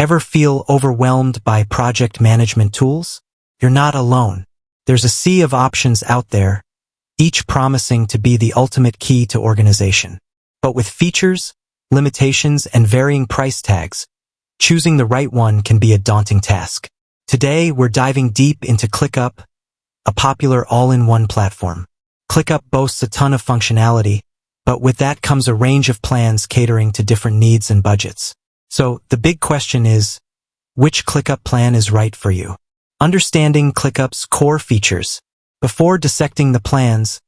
Ever feel overwhelmed by project management tools? You're not alone. There's a sea of options out there, each promising to be the ultimate key to organization. But with features, limitations, and varying price tags, choosing the right one can be a daunting task. Today, we're diving deep into Clickup, a popular all-in-one platform. Clickup boasts a ton of functionality, but with that comes a range of plans catering to different needs and budgets. So, the big question is, which Clickup plan is right for you? Understanding Clickup's core features. Before dissecting the plans,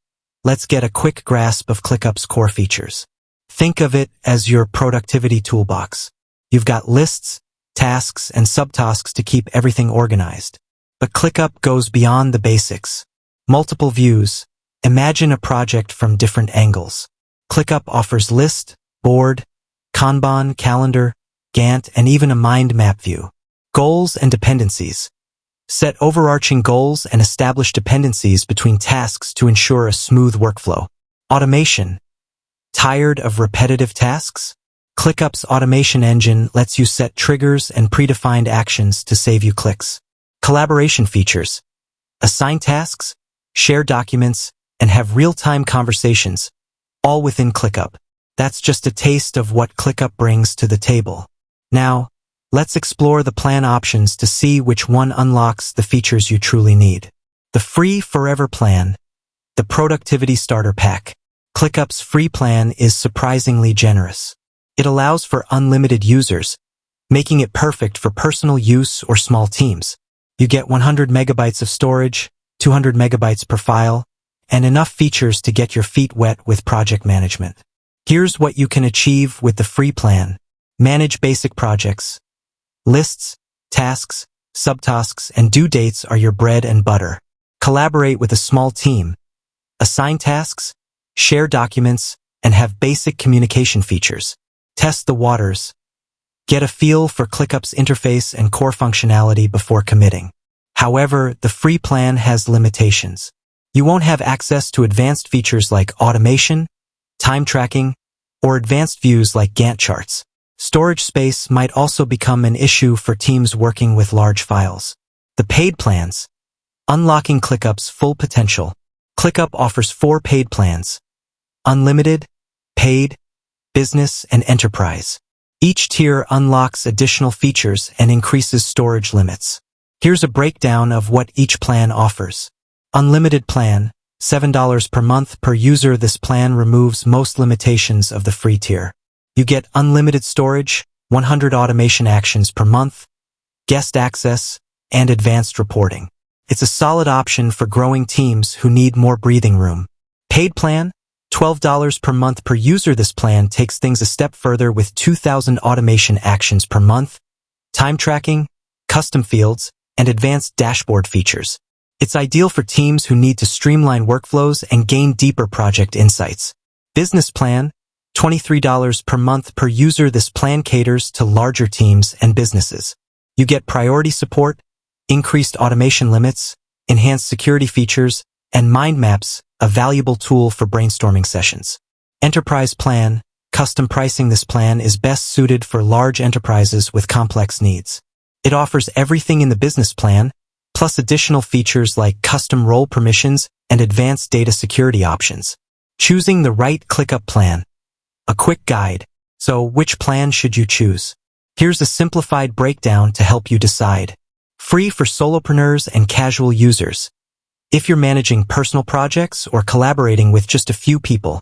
let's get a quick grasp of Clickup's core features. Think of it as your productivity toolbox. You've got lists, tasks, and subtasks to keep everything organized. But Clickup goes beyond the basics. Multiple views. Imagine a project from different angles. Clickup offers list, board, Kanban, calendar, Gantt, and even a mind map view. Goals and dependencies. Set overarching goals and establish dependencies between tasks to ensure a smooth workflow. Automation. Tired of repetitive tasks? Clickup's automation engine lets you set triggers and predefined actions to save you clicks. Collaboration features. Assign tasks, share documents, and have real-time conversations, all within Clickup. That's just a taste of what Clickup brings to the table. Now, let's explore the plan options to see which one unlocks the features you truly need. The free forever plan, the productivity starter pack. Clickup's free plan is surprisingly generous. It allows for unlimited users, making it perfect for personal use or small teams. You get 100 megabytes of storage, 200 megabytes per file, and enough features to get your feet wet with project management. Here's what you can achieve with the free plan. Manage basic projects. Lists, tasks, subtasks, and due dates are your bread and butter. Collaborate with a small team. Assign tasks, share documents, and have basic communication features. Test the waters. Get a feel for Clickup's interface and core functionality before committing. However, the free plan has limitations. You won't have access to advanced features like automation, time tracking, or advanced views like Gantt charts. Storage space might also become an issue for teams working with large files. The paid plans. Unlocking Clickup's full potential. Clickup offers 4 paid plans: Unlimited, Paid, Business, and Enterprise. Each tier unlocks additional features and increases storage limits. Here's a breakdown of what each plan offers. Unlimited plan, $7 per month per user. This plan removes most limitations of the free tier. You get unlimited storage, 100 automation actions per month, guest access, and advanced reporting. It's a solid option for growing teams who need more breathing room. Paid plan, $12 per month per user. This plan takes things a step further with 2,000 automation actions per month, time tracking, custom fields, and advanced dashboard features. It's ideal for teams who need to streamline workflows and gain deeper project insights. Business plan, $23 per month per user. This plan caters to larger teams and businesses. You get priority support, increased automation limits, enhanced security features, and mind maps, a valuable tool for brainstorming sessions. Enterprise plan, custom pricing. This plan is best suited for large enterprises with complex needs. It offers everything in the business plan, plus additional features like custom role permissions and advanced data security options. Choosing the right Clickup plan. A quick guide. So, which plan should you choose? Here's a simplified breakdown to help you decide. Free for solopreneurs and casual users. If you're managing personal projects or collaborating with just a few people,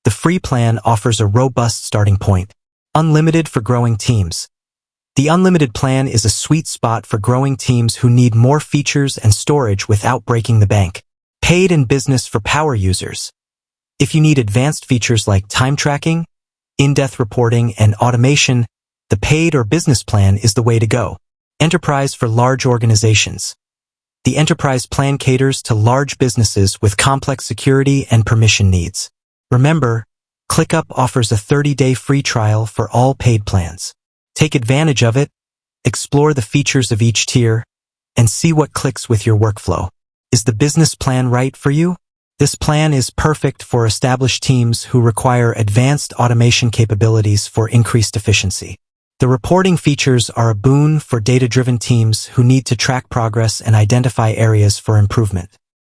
the free plan offers a robust starting point. Unlimited for growing teams. The unlimited plan is a sweet spot for growing teams who need more features and storage without breaking the bank. Paid and business for power users. If you need advanced features like time tracking, in-depth reporting, and automation, the paid or business plan is the way to go. Enterprise for large organizations. The enterprise plan caters to large businesses with complex security and permission needs. Remember, Clickup offers a 30-day free trial for all paid plans. Take advantage of it, explore the features of each tier, and see what clicks with your workflow. Is the business plan right for you? This plan is perfect for established teams who require advanced automation capabilities for increased efficiency. The reporting features are a boon for data-driven teams who need to track progress and identify areas for improvement.